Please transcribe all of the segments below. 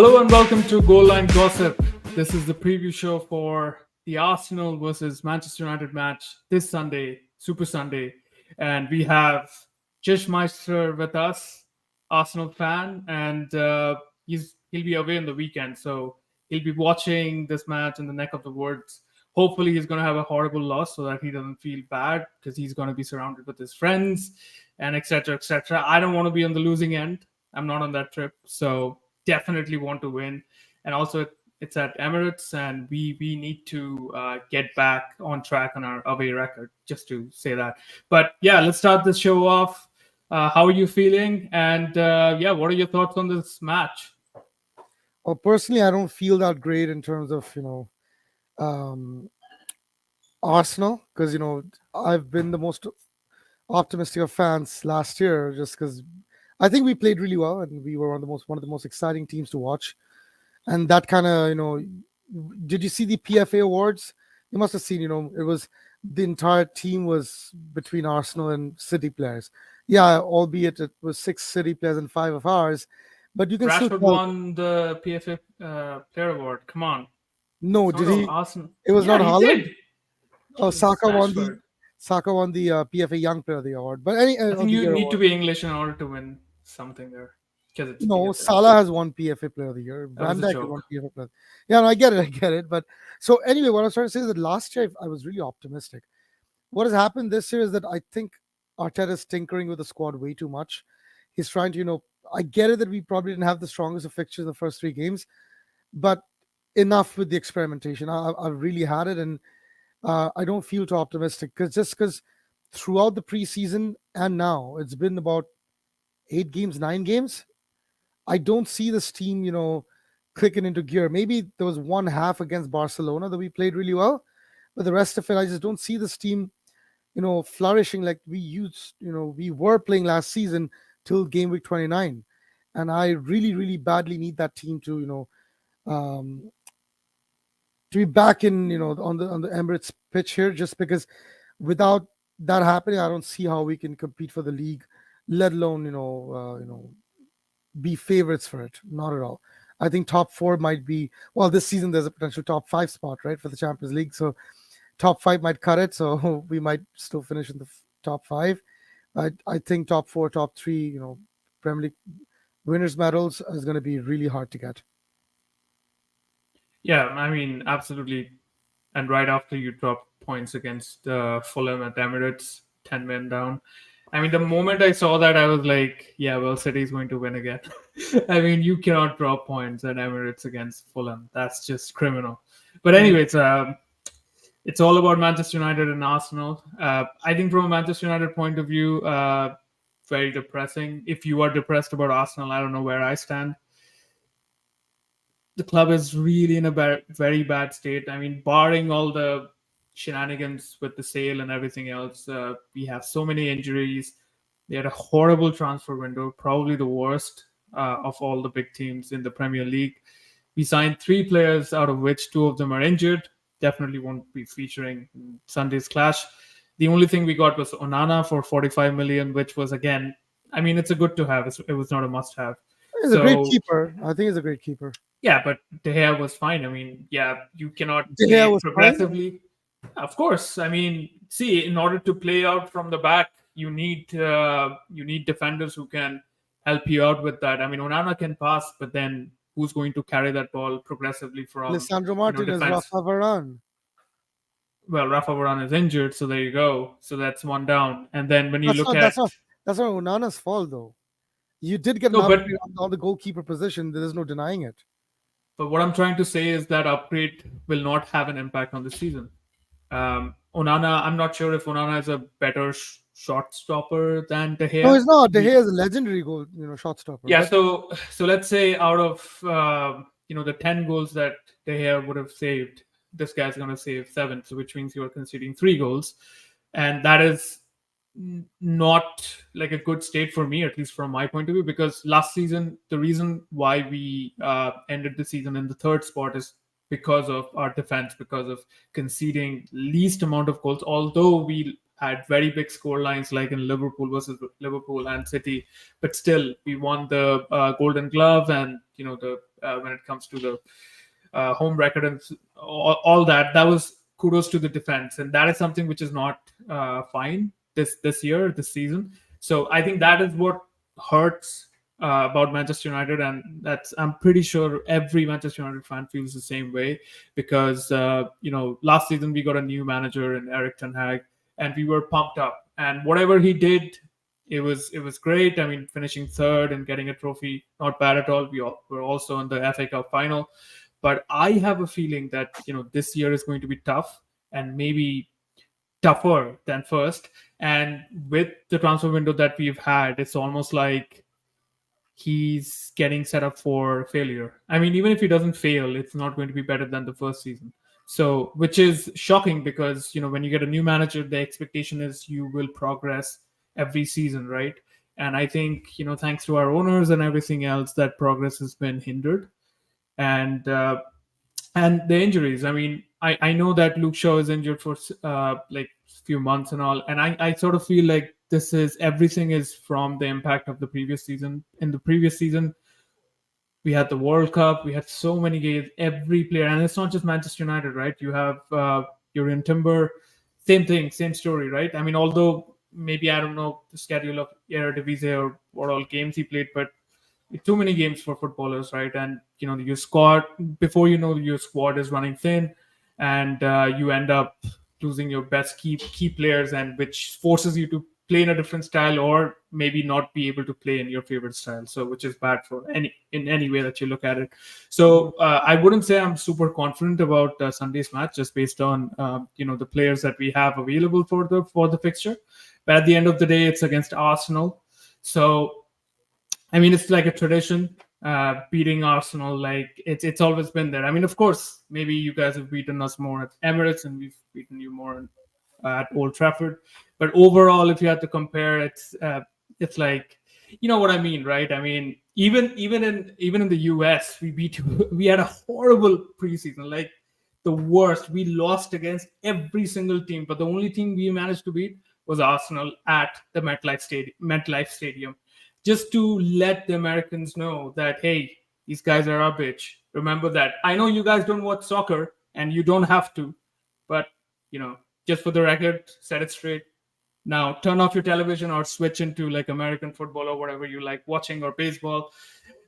Hello and welcome to Goal Line Gossip. This is the preview show for the Arsenal versus Manchester United match this Sunday, Super Sunday. And we have Jishmaester with us, Arsenal fan, and he'll be away on the weekend. So he'll be watching this match in the neck of the woods. Hopefully he's going to have a horrible loss so that he doesn't feel bad because he's going to be surrounded with his friends and etc. etc. I don't want to be on the losing end. I'm not on that trip. So definitely want to win, and also it's at Emirates, and we need to get back on track on our away record. Just to say that, but yeah, let's start this show off. How are you feeling? And what are your thoughts on this match? Well, personally, I don't feel that great in terms of Arsenal, because I've been the most optimistic of fans last year, just because I think we played really well and we were one of the most exciting teams to watch. And that kind of, did you see the PFA awards? You must have seen, it was the entire team was between Arsenal and City players. Yeah, albeit it was 6 City players and 5 of ours, but you can still Rashford tell. won the PFA Player Award. Come on, No, it's not did he? Arsenal. It was Yeah, not he Holland. did. Oh, Jesus, Rashford. Saka won the PFA Young Player of the Award, but any I of think the you year need to award. be English in order to win something there because it's No, PFA. Salah has won PFA Player of the Year. That was Van a Dijk has won joke. PFA Player. Yeah, no, I get it. But so anyway, what I was trying to say is that last year I was really optimistic. What has happened this year is that I think Arteta is tinkering with the squad way too much. He's trying to, I get it that we probably didn't have the strongest of fixtures in the first 3 games, but enough with the experimentation. I've really had it, and I don't feel too optimistic because throughout the preseason and now it's been about 8 games, 9 games. I don't see this team, clicking into gear. Maybe there was one half against Barcelona that we played really well, but the rest of it, I just don't see this team, flourishing like we were playing last season till game week 29. And I really, really badly need that team um, to be back in, on the Emirates pitch here, just because without that happening, I don't see how we can compete for the league, let alone, be favorites for it. Not at all. I think top 4 might be, well, this season there's a potential top 5 spot, right, for the Champions League. So top 5 might cut it. So we might still finish in the top 5. I think top 4, top 3, Premier League winners medals is going to be really hard to get. Yeah, I mean, absolutely. And right after you dropped points against Fulham at Emirates, 10 men down. I mean, the moment I saw that, I was like, yeah, well, City's going to win again. I mean, you cannot drop points at Emirates against Fulham. That's just criminal. But anyway, it's all about Manchester United and Arsenal. I think from a Manchester United point of view, very depressing. If you are depressed about Arsenal, I don't know where I stand. The club is really in a very bad state. I mean, barring all the shenanigans with the sale and everything else, we have so many injuries. They had a horrible transfer window, probably the worst of all the big teams in the Premier League. We signed 3 players, out of which 2 of them are injured. Definitely won't be featuring in Sunday's clash. The only thing we got was Onana for 45 million, which was, again, I mean, it's a good to have. It was not a must have. He's a great keeper. I think he's a great keeper. Yeah, but De Gea was fine. I mean, yeah, you cannot De Gea play was fine? progressively. Of course, I mean, see, in order to play out from the back, you need defenders who can help you out with that. I mean, Onana can pass, but then who's going to carry that ball progressively from Lisandro Martinez, defense? Rafa Varane. Well, Rafa Varane is injured, so there you go. So that's one down. And then when you That's look not at that's not Onana's fault though. You did get an no, but upgrade on the goalkeeper position. There's no denying it. what I'm trying to say is that upgrade will not have an impact on the season. Onana, I'm not sure if Onana is a better shot stopper than De No, Gea. he's not. De Gea is a legendary shot stopper. Yeah, But so let's say out of the 10 goals that De Gea would have saved, this guy's going to save 7, so which means you're conceding 3 goals, and that is not like a good state for me, at least from my point of view, because last season the reason why we ended the season in the 3rd spot is because of our defense, because of conceding least amount of goals, although we had very big score lines like in Liverpool versus Liverpool and City, but still we won the Golden Glove and the when it comes to the home record and all that. That was kudos to the defense, and that is something which is not fine this year, this season. So I think that is what hurts about Manchester United, and that's I'm pretty sure every Manchester United fan feels the same way because last season we got a new manager in Erik and we were pumped up, and whatever he did, it was great. I mean, finishing third and getting a trophy, not bad at all. Were also in the FA Cup final, but I have a feeling that this year is going to be tough and maybe tougher than first. And with the transfer window that we've had, it's almost like he's getting set up for failure. I mean, even if he doesn't fail, it's not going to be better than the first season. So, which is shocking because, when you get a new manager, the expectation is you will progress every season, right? And I think, thanks to our owners and everything else, that progress has been hindered. And the injuries. I mean, I know that Luke Shaw is injured for like few months and all, and I sort of feel like this is everything is from the impact of the previous season. In the previous season, we had the World Cup, we had so many games, every player, and it's not just Manchester United, right? You have you're in Timber, same thing, same story, right? I mean, although maybe I don't know the schedule of Eredivisie or what all games he played, but too many games for footballers, right? And your squad before your squad is running thin, and you end up losing your best key players, and which forces you to play in a different style or maybe not be able to play in your favorite style. So which is bad for any way that you look at it. So I wouldn't say I'm super confident about Sunday's match just based on the players that we have available for the fixture. But at the end of the day, it's against Arsenal. So I mean, it's like a tradition, beating Arsenal. Like it's always been there. I mean, of course, maybe you guys have beaten us more at Emirates, and we've beaten you more at Old Trafford. But overall, if you had to compare, it's like what I mean, right? I mean, even in the US, we beat you. We had a horrible preseason, like the worst. We lost against every single team, but the only team we managed to beat was Arsenal at the MetLife Stadium, just to let the Americans know that, hey, these guys are our bitch. Remember that. I know you guys don't watch soccer and you don't have to, but you know, just for the record, set it straight. Now turn off your television or switch into like American football or whatever you like watching, or baseball,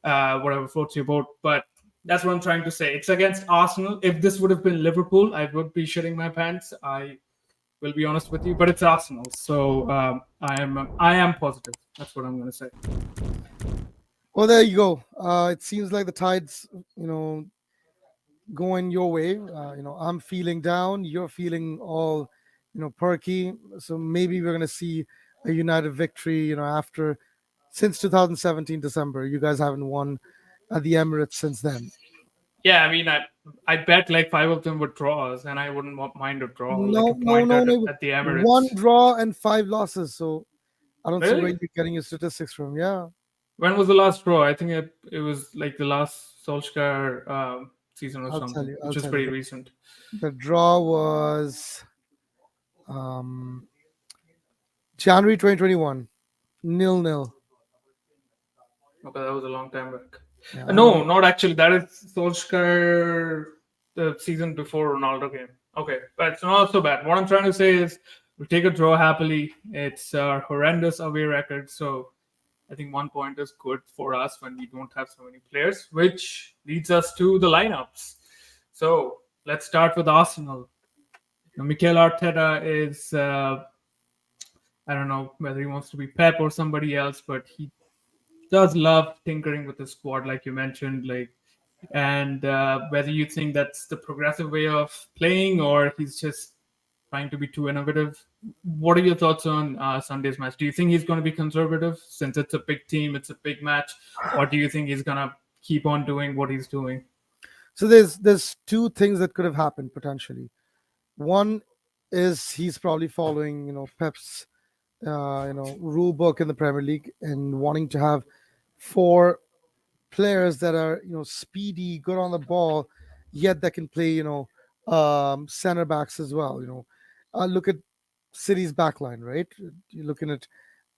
whatever floats your boat. But that's what I'm trying to say. It's against Arsenal. If this would have been Liverpool, I would be shitting my pants. I will be honest with you, but it's Arsenal, so I am positive. That's what I'm going to say. Well, there you go. It seems like the tides, you know, going your way. I'm feeling down. You're feeling all, perky. So maybe we're gonna see a United victory. After since 2017 December, you guys haven't won at the Emirates since then. Yeah, I mean, I bet like five of them were draws, and I wouldn't mind a draw, like a No, no, point no, at no. at the One Emirates. draw and five losses. So I don't see where Really? you're getting your statistics from. Yeah, When was the last draw? I think it was like the last Solskjaer season or I'll tell something, you. I'll which is tell you. pretty The, recent. the draw was um, January 2021, 0-0. Okay, that was a long time back. Yeah, No, not actually. That is Solskjaer the season before Ronaldo came. Okay, but it's not so bad. What I'm trying to say is we'll take a draw happily. It's a horrendous away record, so I think 1 point is good for us when we don't have so many players, which leads us to the lineups. So let's start with Arsenal. Mikel Arteta is, I don't know whether he wants to be Pep or somebody else, but he does love tinkering with the squad, like you mentioned, and whether you think that's the progressive way of playing or he's just trying to be too innovative. What are your thoughts on Sunday's match? Do you think he's going to be conservative since it's a big team, it's a big match, or do you think he's going to keep on doing what he's doing? so there's two things that could have happened potentially. One is he's probably following, Pep's, rule book in the Premier League and wanting to have four players that are, speedy, good on the ball, yet that can play, center backs as well. Look at City's backline, right? You're looking at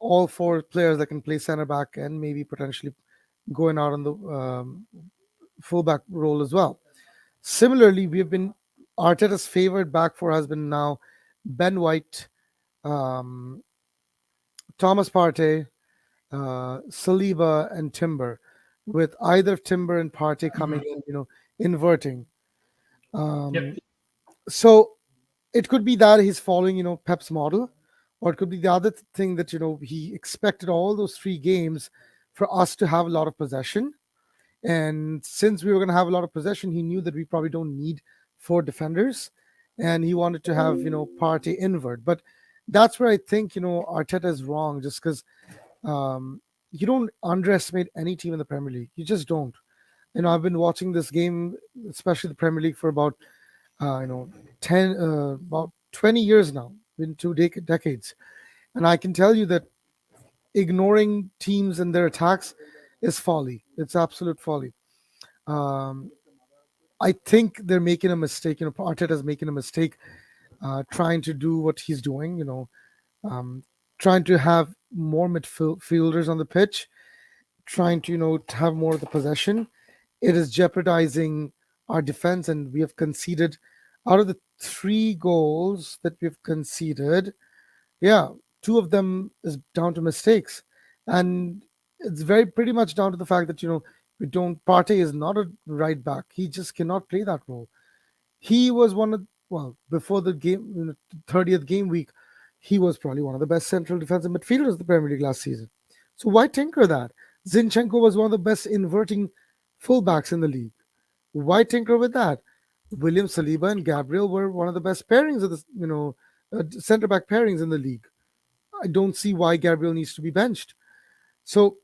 all four players that can play center back and maybe potentially going out on the fullback role as well. Similarly, we've been Arteta's favored back four has been now Ben White, um, Thomas Partey, Saliba, and Timber, with either Timber and Partey coming Mhm. in, inverting. Yep. Um, so it could be that he's following, Pep's model, or it could be the other thing that he expected all those three games for us to have a lot of possession. And since we were going to have a lot of possession, he knew that we probably don't need four defenders, and he wanted to have Partey invert. But that's where I think Arteta is wrong, just because um, you don't underestimate any team in the Premier League. You just don't. I've been watching this game, especially the Premier League, for about uh, you know 20 years now, been two decades, and I can tell you that ignoring teams and their attacks is folly. It's absolute folly. Um, I think they're making a mistake. Arteta's making a mistake trying to do what he's doing. Um, trying to have more midfielders on the pitch, trying to to have more of the possession. It is jeopardizing our defense, and we have conceded out of the three goals that we've conceded. Yeah, two of them is down to mistakes, and it's very pretty much down to the fact that we don't. Partey is not a right back. He just cannot play that role. He was one of well before the game, 30th game week, he was probably one of the best central defensive midfielders of the Premier League last season. So why tinker that? Zinchenko was one of the best inverting fullbacks in the league. Why tinker with that? William Saliba and Gabriel were one of the best pairings of the centre back pairings in the league. I don't see why Gabriel needs to be benched. So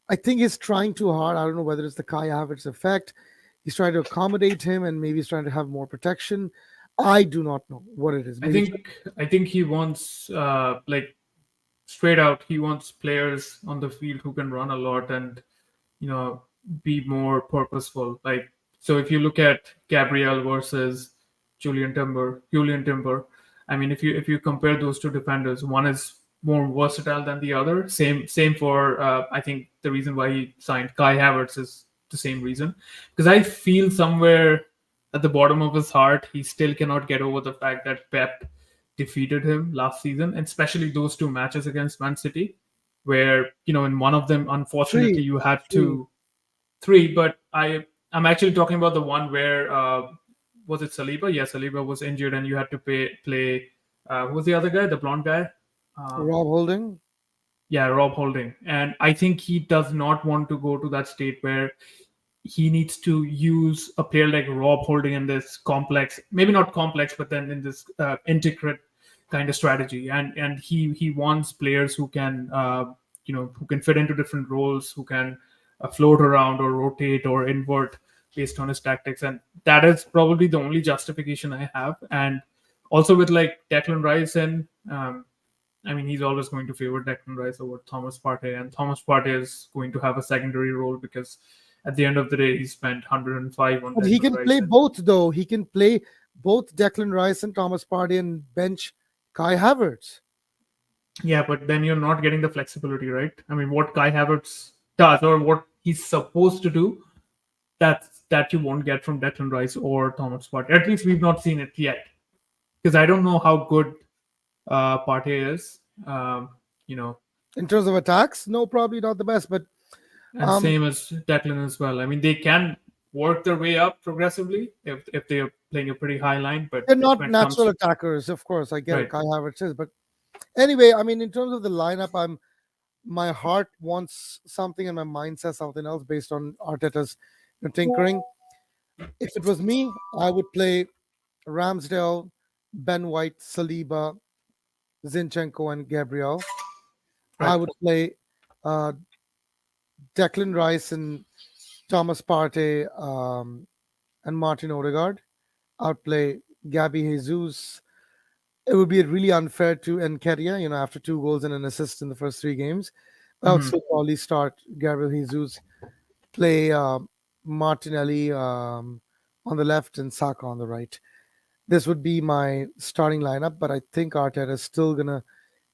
I think he's trying too hard. I don't know whether it's the Kai Havertz effect. He's trying to accommodate him, and maybe he's trying to have more protection. I do not know what it is. I Maybe think I think he wants like straight out he wants players on the field who can run a lot and you know be more purposeful. Like so, if you look at Gabriel versus Julian Timber. I mean, if you compare those two defenders, one is more versatile than the other. Same for I think the reason why he signed Kai Havertz is the same reason because I feel somewhere at the bottom of his heart he still cannot get over the fact that Pep defeated him last season, and especially those two matches against Man City, where in one of them, three, unfortunately, you had three. to three, but I'm actually talking about the one where was it Saliba? Yeah, Saliba was injured, and you had to play. Who was the other guy? The blonde guy. Um, Rob Holding. yeah, Rob Holding, and I think he does not want to go to that state where he needs to use a player like Rob Holding in this complex, maybe not complex, but then in this intricate kind of strategy. And he wants players who can who can fit into different roles, who can float around or rotate or invert based on his tactics. And that is probably the only justification I have. And also with like Declan Rice and I mean, he's always going to favor Declan Rice over Thomas Partey, and Thomas Partey is going to have a secondary role because at the end of the day, he spent 105 on But he Declan can Rice. play And both, though. He can play both Declan Rice and Thomas Partey and bench Kai Havertz. yeah, but then you're not getting the flexibility, right? I mean, what Kai Havertz does or what he's supposed to do, that you won't get from Declan Rice or Thomas Partey. At least we've not seen it yet, because I don't know how good Partey is. You know, In terms of attacks, no, probably not the best, but and um, same as Declan as well. I mean, they can work their way up progressively if they're playing a pretty high line, but they're not when it comes natural to attackers. Of course, I get it. right, Kai Havertz is, but anyway, I mean, in terms of the lineup, my heart wants something and my mind says something else based on Arteta's tinkering. If it was me, I would play Ramsdale, Ben White, Saliba, Zinchenko, and Gabriel. I right. would play uh, Declan Rice and Thomas Partey and Martin Odegaard. I'd play Gabby Jesus. It would be really unfair to Nketiah, after two goals and an assist in the first three games. I would Hmm. still probably start Gabriel Jesus, play Martinelli on the left and Saka on the right. This would be my starting lineup, but I think Arteta is still gonna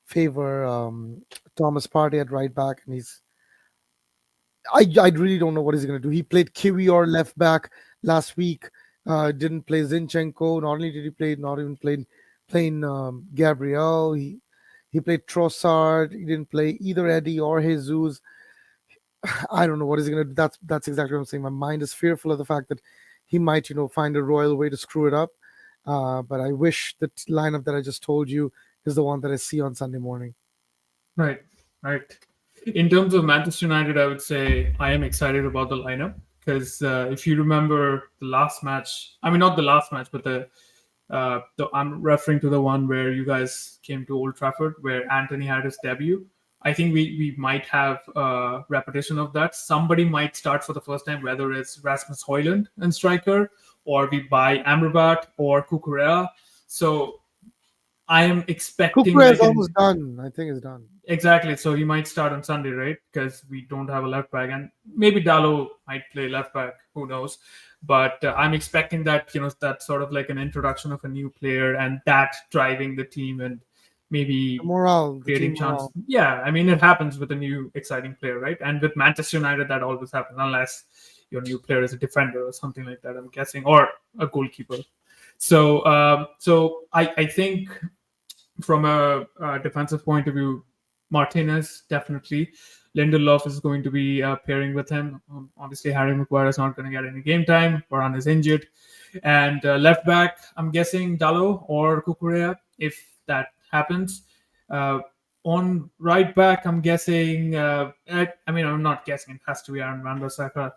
favor Thomas Partey at right back, and I really don't know what he's going to do. He played Kiwi or left back last week. Didn't play Zinchenko. Not only did he play, not even playing Gabriel. He played Trossard. He didn't play either Eddie or Jesus. I don't know what he's going to do. That's exactly what I'm saying. My mind is fearful of the fact that he might, find a royal way to screw it up. But I wish the lineup that I just told you is the one that I see on Sunday morning. Right, right. In terms of Manchester United, I would say I am excited about the lineup because if you remember the last match, I mean not the last match, but the I'm referring to the one where you guys came to Old Trafford, where Anthony had his debut. I think we might have a repetition of that. Somebody might start for the first time, whether it's Rasmus Højlund and striker, or we buy Amrabat or Kukurea. So I am expecting Kukre is like an almost done. I think it's done. exactly. So he might start on Sunday, right? Because we don't have a left back, and maybe Dallo might play left back. Who knows? But I'm expecting that that sort of like an introduction of a new player, and that driving the team and The maybe morale, the creating team chance. morale. Yeah, I mean it happens with a new exciting player, right? And with Manchester United, that always happens unless your new player is a defender or something like that. I'm guessing, or a goalkeeper. So I think from a defensive point of view, Martinez definitely. Lindelof is going to be pairing with him. Obviously, Harry Maguire is not going to get any game time. Varane is injured. And left back, I'm guessing Dallo or Kukurea, if that happens. Uh, on right back, I'm guessing. I mean, I'm not guessing. It has to be Aaron Van Bissaka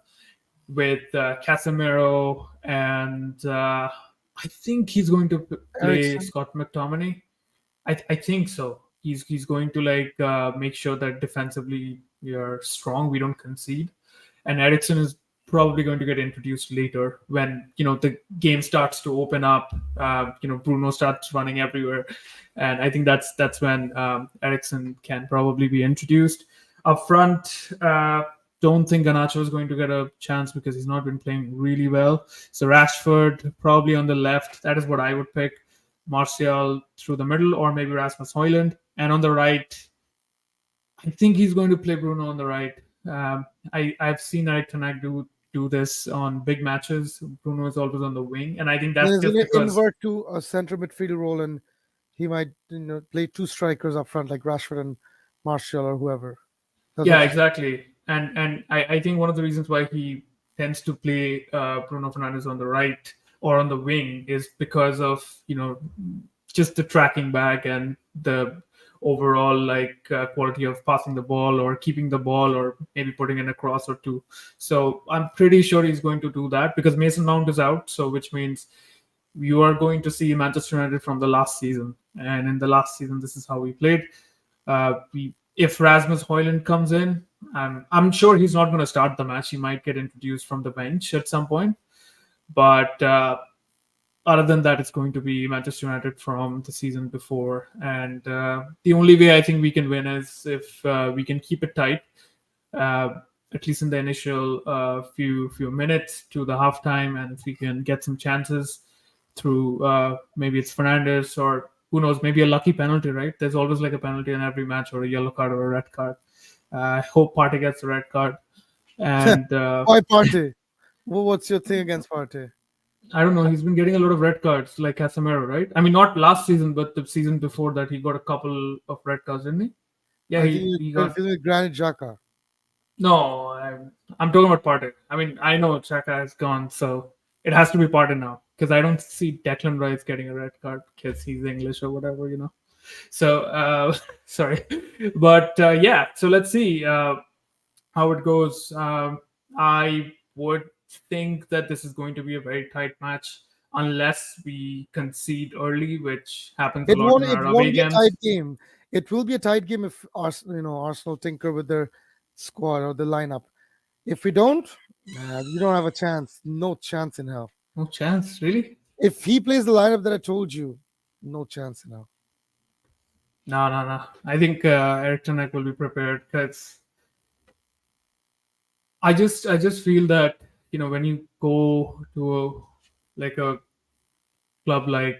with Casemiro, and I think he's going to play Ericsson. Scott McTominay. I think so. He's going to like make sure that defensively we are strong, we don't concede. And Ericsson is probably going to get introduced later when the game starts to open up. Bruno starts running everywhere, and I think that's when Ericsson can probably be introduced up front. Don't think Ganacho is going to get a chance because he's not been playing really well. So Rashford probably on the left. That is what I would pick. Martial through the middle, or maybe Rasmus Højlund. And on the right, I think he's going to play Bruno on the right. I've seen Erik Ten Hag do this on big matches. Bruno is always on the wing, and I think Then that's he's going just to because invert to a center midfield role, and he might play two strikers up front like Rashford and Martial or whoever. That's yeah, what you. exactly. And I think one of the reasons why he tends to play Bruno Fernandes on the right or on the wing is because of just the tracking back and the overall like quality of passing the ball or keeping the ball or maybe putting in a cross or two. So I'm pretty sure he's going to do that because Mason Mount is out, so which means you are going to see Manchester United from the last season. And in the last season, this is how we played. If Rasmus Højlund comes in, I'm sure he's not going to start the match. He might get introduced from the bench at some point. But other than that, it's going to be Manchester United from the season before. And the only way I think we can win is if we can keep it tight, uh, at least in the initial few minutes to the halftime, and if we can get some chances through maybe it's Fernandez or who knows, maybe a lucky penalty, right? There's always like a penalty in every match or a yellow card or a red card. I hope Partey gets the red card. And Why Partey? What's your thing against Partey? I don't know, he's been getting a lot of red cards like Casemiro, right? I mean, not last season, but the season before that, he got a couple of red cards, didn't he? Yeah, I think he you're got. confusing with Granit Xhaka. No, I'm talking about Partey. I mean, I know Chaka has gone, so it has to be Partey now because I don't see Declan Rice getting a red card because he's English or whatever. So sorry, but yeah. So let's see how it goes. I would think that this is going to be a very tight match unless we concede early, which happens a It lot won't. in It our away won't be a games. tight game. It will be a tight game if Arsenal tinker with their squad or the lineup. If we don't, you don't have a chance. No chance in hell. No chance, really. If he plays the lineup that I told you, no chance in hell. No, no, no. I think Eric Ten Hag will be prepared because I just feel that when you go to like a club like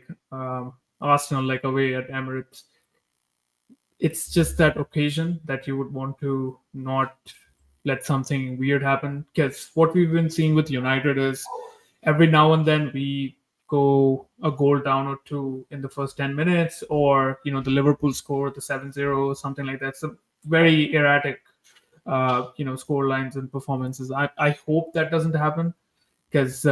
Arsenal, like away at Emirates, it's just that occasion that you would want to not let something weird happen. Because what we've been seeing with United is every now and then we go a goal down or two in the first 10 minutes, or the Liverpool score the 7-0, something like that. So very erratic score lines and performances. I hope that doesn't happen, because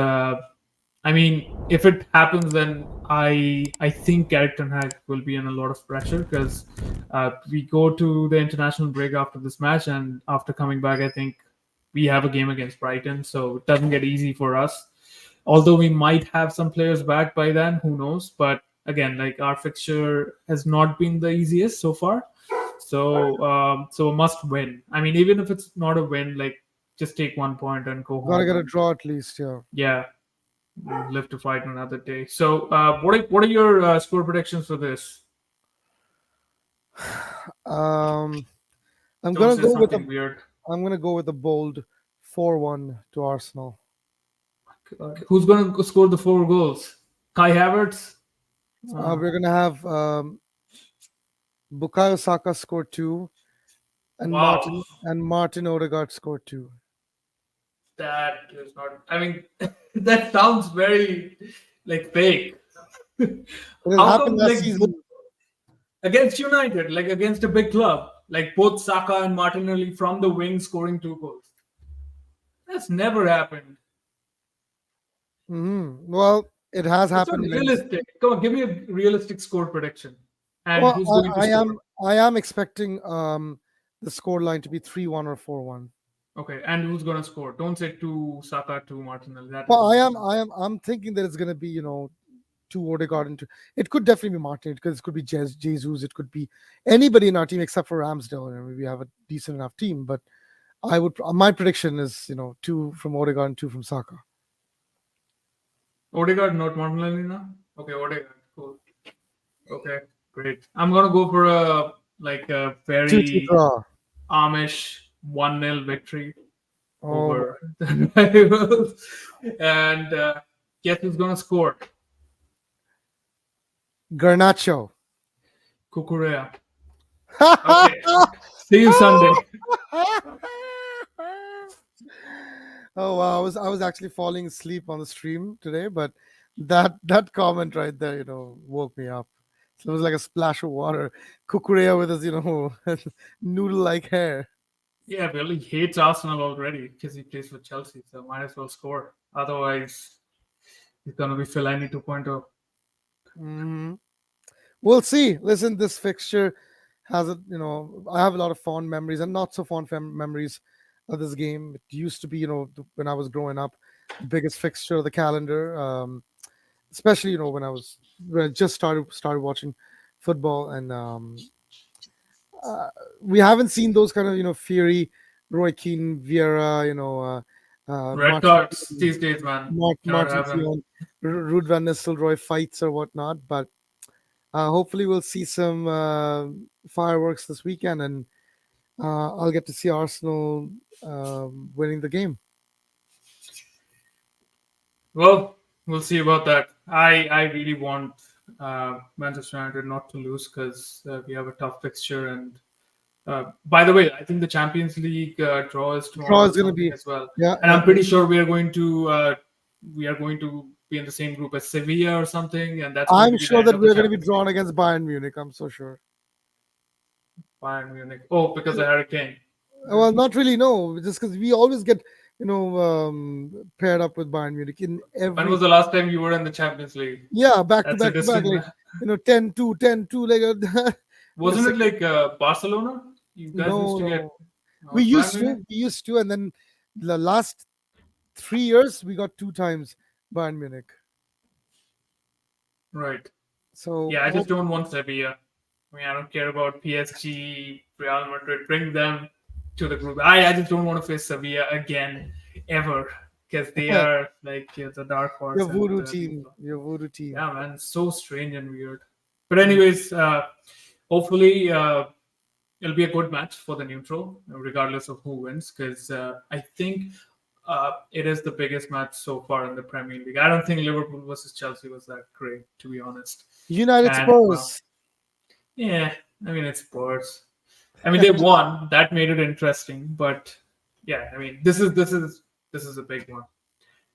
I mean, if it happens, then I think Erik Ten Hag will be in a lot of pressure, because we go to the international break after this match, and after coming back, I think we have a game against Brighton, so it doesn't get easy for us. Although we might have some players back by then, who knows? But again, like, our fixture has not been the easiest so far, so a must win. I mean, even if it's not a win, like, just take 1 point and go Gotta home. get a draw at least, yeah. Yeah, live to fight another day. So, what are your score predictions for this? Um, I'm Don't gonna say go with a something weird. I'm gonna go with a bold 4-1 to Arsenal. Who's going to score the 4 goals? Kai Havertz. Uh, We're gonna have Bukayo Saka score two, and wow, Martin Odegaard score two. that is not. I mean, that sounds very like fake. It has How happened come, last like, season. against United, like against a big club, like both Saka and Martinelli from the wing scoring 2 goals? That's never happened. Well, it has It's not happened many. realistic. Come on, give me a realistic score prediction. And Well, who's going to score? I am expecting the score line to be 3-1 or 4-1. Okay, and who's going to score? Don't say two Saka, two Martinelli. That Well, doesn't make sense. I'm thinking that it's gonna be two Odegaard and two. It could definitely be Martin because it could be Jesus. It could be anybody in our team except for Ramsdale. We have a decent enough team, but I would my prediction is two from Odegaard and two from Saka. Odegaard, not Martinelli now? Okay, Odegaard. Cool. Okay, great. I'm going to go for a 2-2 very draw. Amish 1-0 victory Oh, over the rivals. And guess who's going to score? Garnacho. Kukurea. Okay. See you Sunday. Oh wow, I was actually falling asleep on the stream today, but that comment right there, woke me up. So it was like a splash of water. Kukurea with his, noodle-like hair. Yeah, Billy hates Arsenal already because he plays for Chelsea, so might as well score. Otherwise, he's going to be Fellaini 2.0. hmm We'll see. Listen, this fixture has I have a lot of fond memories and not so fond memories of this game. It used to be, when I was growing up, the biggest fixture of the calendar. Especially when I just started watching football, and we haven't seen those kind of fiery Roy Keane, Vieira, Red Martin cards these days, man. Cannot Martin happen. Keown, Ruud van Nistelrooy fights or whatnot. But hopefully we'll see some fireworks this weekend, and I'll get to see Arsenal winning the game. Well, we'll see about that. I really want Manchester United not to lose, because we have a tough fixture. And by the way, I think the Champions League draw is Draw tomorrow or is going to something be, as well. yeah, And I'm pretty sure we are going to be in the same group as Sevilla or something, and that's going I'm to be the sure end that of the we're going to be Champions League. drawn against Bayern Munich. I'm so sure. Bayern Munich. Oh, because of Hurricane. Well, not really. No, just because we always get paired up with Bayern Munich in When every was the last time you were in the Champions League? back to That's a back to back, distant. like 10-2, 10-2, like Wasn't it like Barcelona? You guys used no, to get no. We Bayern used Munich? to, and then the last 3 years we got two times Bayern Munich. Right. So Yeah, I just don't want Sevilla. I mean, I don't care about PSG, Real Madrid. Bring them to the group. I just don't want to face Sevilla again, ever, because they are like the dark horse. your And voodoo team, your voodoo team. yeah, man, so strange and weird. But anyways, hopefully it'll be a good match for the neutral, regardless of who wins, because I think it is the biggest match so far in the Premier League. I don't think Liverpool versus Chelsea was that great, to be honest. United And Spurs. yeah, I mean, it's Spurs. I mean, they won. That made it interesting, but yeah, I mean, this is a big one.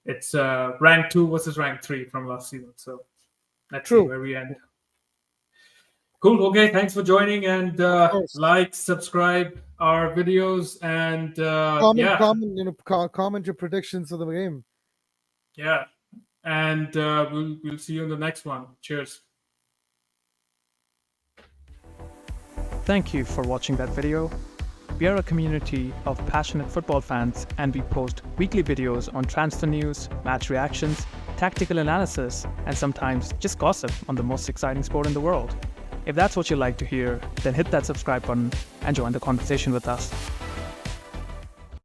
It's rank 2 versus rank 3 from last season. So let's see True, where we end. Cool. Okay. Thanks for joining, and of course. like, subscribe our videos, and Comment, yeah, comment, comment your predictions of the game. yeah, and we'll see you in the next one. Cheers. Thank you for watching that video. We are a community of passionate football fans, and we post weekly videos on transfer news, match reactions, tactical analysis, and sometimes just gossip on the most exciting sport in the world. If that's what you like to hear, then hit that subscribe button and join the conversation with us.